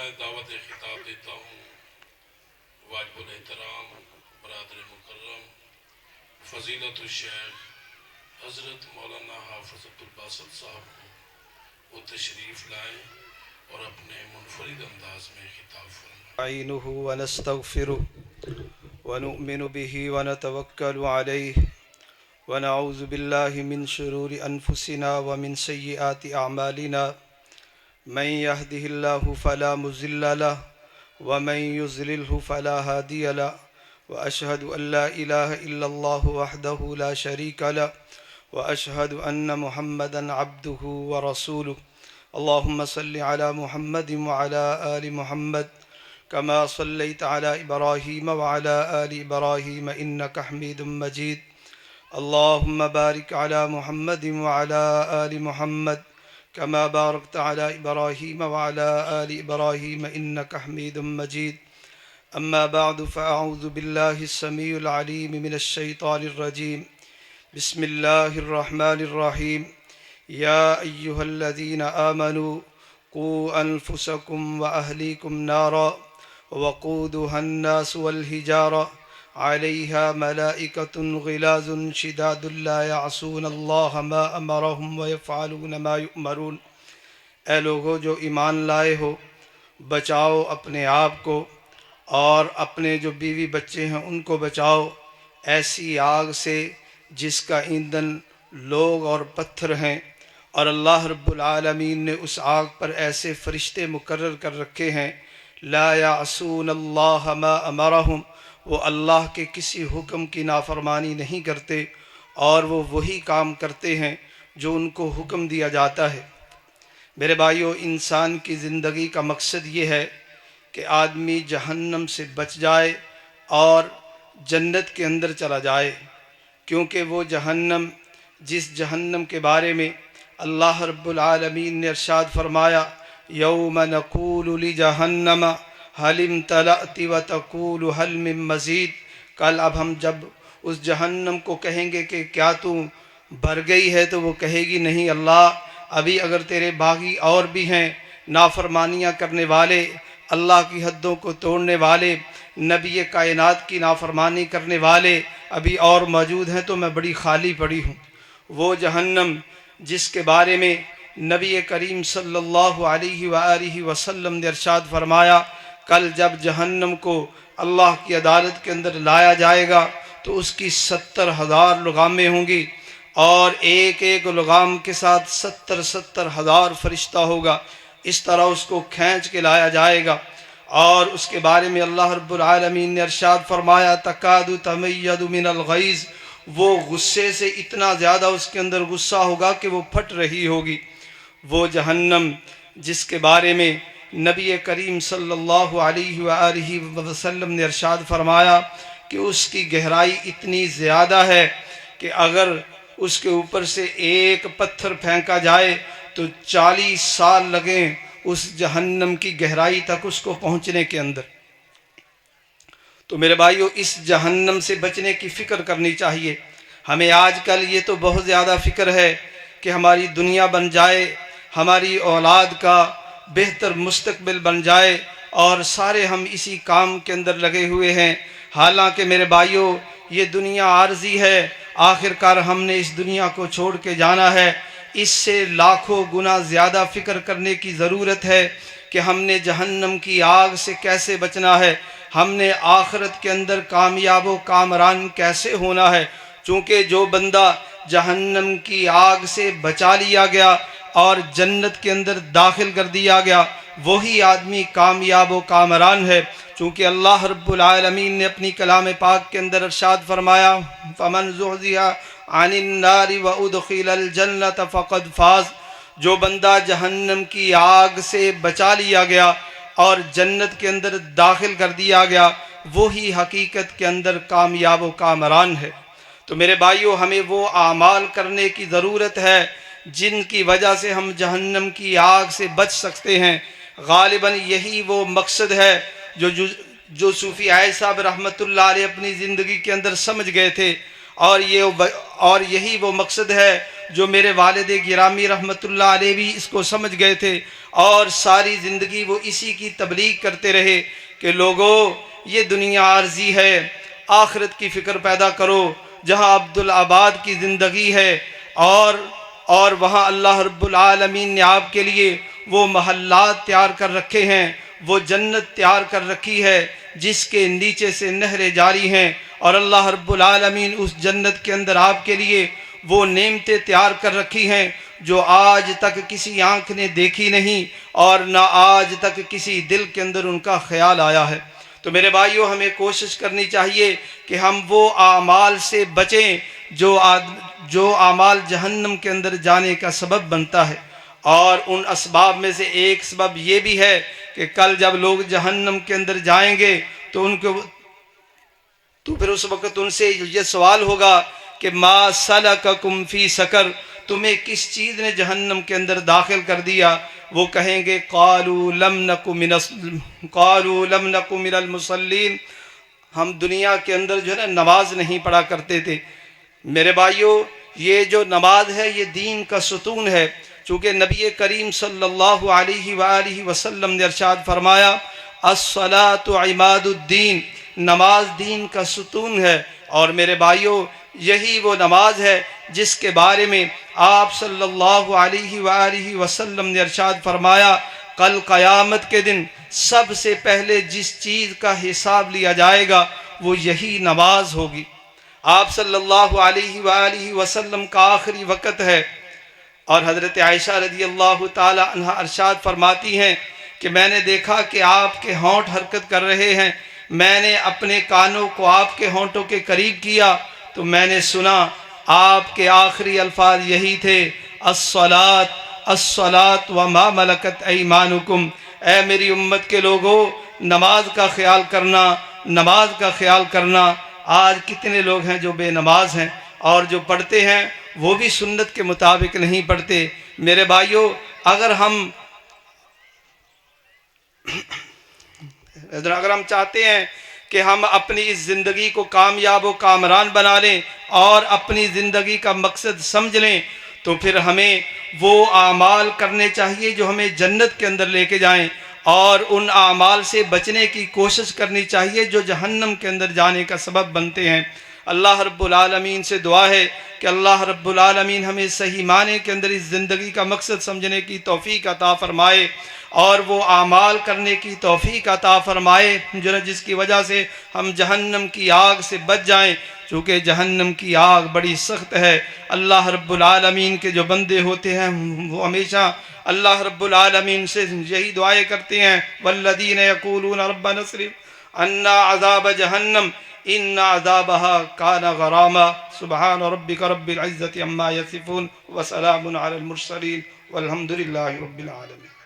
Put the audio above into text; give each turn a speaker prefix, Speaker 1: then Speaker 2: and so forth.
Speaker 1: میں دعوت خطاب دیتا ہوں واجب الاحترام برادر مکرم فضیلت الشیخ حضرت مولانا حافظ عبدالباسط صاحب کو وہ تشریف لائیں اور اپنے منفرد انداز میں خطاب فرمائیں۔
Speaker 2: نستعينه ونستغفره ونؤمن به ونتوكل عليه ونعوذ بالله من شرور أنفسنا ومن سيئات أعمالنا من يهده الله فلا مضل له ومن يضلله فلا هادي له وأشهد أن لا إله إلا الله وحده لا شريك له وأشهد أن محمدا عبده ورسوله اللهم صل على محمد وعلى آل محمد كما صليت على إبراهيم وعلى آل إبراهيم إنك حميد مجيد اللهم بارك على محمد وعلى آل محمد كما باركت على إبراهيم وعلى آل إبراهيم إنك حميد مجيد أما بعد فأعوذ بالله السميع العليم من الشيطان الرجيم بسم الله الرحمن الرحيم يا أيها الذين آمنوا قوا أنفسكم وأهليكم نارا وقودها الناس والحجارة عليها ملائكة غلاظ شداد لا يعصون الله ما أمرهم ويفعلون ما يؤمرون۔ اے لوگو جو ایمان لائے ہو، بچاؤ اپنے آپ کو اور اپنے جو بیوی بچے ہیں ان کو بچاؤ ایسی آگ سے جس کا ایندھن لوگ اور پتھر ہیں، اور اللہ رب العالمین نے اس آگ پر ایسے فرشتے مقرر کر رکھے ہیں لا یعصون اللہ ما امرہم، وہ اللہ کے کسی حکم کی نافرمانی نہیں کرتے اور وہ وہی کام کرتے ہیں جو ان کو حکم دیا جاتا ہے۔ میرے بھائیو، انسان کی زندگی کا مقصد یہ ہے کہ آدمی جہنم سے بچ جائے اور جنت کے اندر چلا جائے، کیونکہ وہ جہنم، جس جہنم کے بارے میں اللہ رب العالمین نے ارشاد فرمایا یوم نقول لجہنم حل امتلأت وتقول حل من مزید، کل اب ہم جب اس جہنم کو کہیں گے کہ کیا تو بھر گئی ہے تو وہ کہے گی نہیں اللہ، ابھی اگر تیرے باغی اور بھی ہیں، نافرمانیاں کرنے والے، اللہ کی حدوں کو توڑنے والے، نبی کائنات کی نافرمانی کرنے والے ابھی اور موجود ہیں، تو میں بڑی خالی پڑی ہوں۔ وہ جہنم جس کے بارے میں نبی کریم صلی اللہ علیہ وآلہ وسلم نے ارشاد فرمایا کل جب جہنم کو اللہ کی عدالت کے اندر لایا جائے گا تو اس کی 70,000 لغامیں ہوں گی، اور ایک ایک لغام کے ساتھ 70,000 فرشتہ ہوگا، اس طرح اس کو کھینچ کے لایا جائے گا۔ اور اس کے بارے میں اللہ رب العالمین نے ارشاد فرمایا تکاد تمیز من الغیظ، وہ غصے سے اتنا زیادہ اس کے اندر غصہ ہوگا کہ وہ پھٹ رہی ہوگی۔ وہ جہنم جس کے بارے میں نبی کریم صلی اللہ علیہ وآلہ وسلم نے ارشاد فرمایا کہ اس کی گہرائی اتنی زیادہ ہے کہ اگر اس کے اوپر سے ایک پتھر پھینکا جائے تو 40 سال لگیں اس جہنم کی گہرائی تک اس کو پہنچنے کے اندر۔ تو میرے بھائیو، اس جہنم سے بچنے کی فکر کرنی چاہیے ہمیں۔ آج کل یہ تو بہت زیادہ فکر ہے کہ ہماری دنیا بن جائے، ہماری اولاد کا بہتر مستقبل بن جائے، اور سارے ہم اسی کام کے اندر لگے ہوئے ہیں۔ حالانکہ میرے بھائیو، یہ دنیا عارضی ہے، آخر کار ہم نے اس دنیا کو چھوڑ کے جانا ہے۔ اس سے لاکھوں گنا زیادہ فکر کرنے کی ضرورت ہے کہ ہم نے جہنم کی آگ سے کیسے بچنا ہے، ہم نے آخرت کے اندر کامیاب و کامران کیسے ہونا ہے۔ چونکہ جو بندہ جہنم کی آگ سے بچا لیا گیا اور جنت کے اندر داخل کر دیا گیا، وہی آدمی کامیاب و کامران ہے۔ چونکہ اللہ رب العالمین نے اپنی کلام پاک کے اندر ارشاد فرمایا فَمَنْ زُحْزِحَ عَنِ النَّارِ وَأُدْخِلَ الْجَنَّةَ فَقَدْ فَازَ، جو بندہ جہنم کی آگ سے بچا لیا گیا اور جنت کے اندر داخل کر دیا گیا، وہی حقیقت کے اندر کامیاب و کامران ہے۔ تو میرے بھائیو، ہمیں وہ اعمال کرنے کی ضرورت ہے جن کی وجہ سے ہم جہنم کی آگ سے بچ سکتے ہیں۔ غالباً یہی وہ مقصد ہے جو صوفی عائد صاحب رحمۃ اللہ علیہ اپنی زندگی کے اندر سمجھ گئے تھے، اور یہی وہ مقصد ہے جو میرے والد گرامی رحمت اللہ علیہ بھی اس کو سمجھ گئے تھے اور ساری زندگی وہ اسی کی تبلیغ کرتے رہے کہ لوگوں یہ دنیا عارضی ہے، آخرت کی فکر پیدا کرو، جہاں عبدالآباد کی زندگی ہے اور وہاں اللہ رب العالمین نے آپ کے لیے وہ محلات تیار کر رکھے ہیں، وہ جنت تیار کر رکھی ہے جس کے نیچے سے نہریں جاری ہیں، اور اللہ رب العالمین اس جنت کے اندر آپ کے لیے وہ نعمتیں تیار کر رکھی ہیں جو آج تک کسی آنکھ نے دیکھی نہیں اور نہ آج تک کسی دل کے اندر ان کا خیال آیا ہے۔ تو میرے بھائیوں، ہمیں کوشش کرنی چاہیے کہ ہم وہ اعمال سے بچیں جو اعمال جہنم کے اندر جانے کا سبب بنتا ہے، اور ان اسباب میں سے ایک سبب یہ بھی ہے کہ کل جب لوگ جہنم کے اندر جائیں گے تو پھر اس وقت ان سے یہ سوال ہوگا کہ ما سلککم فی سقر، تمہیں کس چیز نے جہنم کے اندر داخل کر دیا؟ وہ کہیں گے قالوا لم نک من المصلین، ہم دنیا کے اندر جو ہے نا نماز نہیں پڑھا کرتے تھے۔ میرے بھائیوں، یہ جو نماز ہے یہ دین کا ستون ہے، چونکہ نبی کریم صلی اللہ علیہ وآلہ وسلم نے ارشاد فرمایا الصلاۃ عماد الدین، نماز دین کا ستون ہے۔ اور میرے بھائیوں، یہی وہ نماز ہے جس کے بارے میں آپ صلی اللہ علیہ وآلہ وسلم نے ارشاد فرمایا کل قیامت کے دن سب سے پہلے جس چیز کا حساب لیا جائے گا وہ یہی نماز ہوگی۔ آپ صلی اللہ علیہ وآلہ وسلم کا آخری وقت ہے، اور حضرت عائشہ رضی اللہ تعالی عنہ ارشاد فرماتی ہیں کہ میں نے دیکھا کہ آپ کے ہونٹ حرکت کر رہے ہیں، میں نے اپنے کانوں کو آپ کے ہونٹوں کے قریب کیا تو میں نے سنا آپ کے آخری الفاظ یہی تھے الصلاۃ وما ملکت ایمانکم، اے میری امت کے لوگوں نماز کا خیال کرنا، نماز کا خیال کرنا۔ آج کتنے لوگ ہیں جو بے نماز ہیں، اور جو پڑھتے ہیں وہ بھی سنت کے مطابق نہیں پڑھتے۔ میرے بھائیوں، اگر ہم چاہتے ہیں کہ ہم اپنی اس زندگی کو کامیاب و کامران بنا لیں اور اپنی زندگی کا مقصد سمجھ لیں، تو پھر ہمیں وہ اعمال کرنے چاہیے جو ہمیں جنت کے اندر لے کے جائیں، اور ان اعمال سے بچنے کی کوشش کرنی چاہیے جو جہنم کے اندر جانے کا سبب بنتے ہیں۔ اللہ رب العالمین سے دعا ہے کہ اللہ رب العالمین ہمیں صحیح معنی کے اندر اس زندگی کا مقصد سمجھنے کی توفیق عطا فرمائے، اور وہ اعمال کرنے کی توفیق عطا فرمائے جس کی وجہ سے ہم جہنم کی آگ سے بچ جائیں، چونکہ جہنم کی آگ بڑی سخت ہے۔ اللہ رب العالمین کے جو بندے ہوتے ہیں وہ ہمیشہ اللہ رب العالمین سے یہی دعائیں کرتے ہیں والذین یقولون ربنا اصرف عنا عذاب جہنم ان عذابها کان غراما۔ سبحان ربک رب العزة عما یصفون وسلام علی المرسلین والحمد للہ رب العالمین۔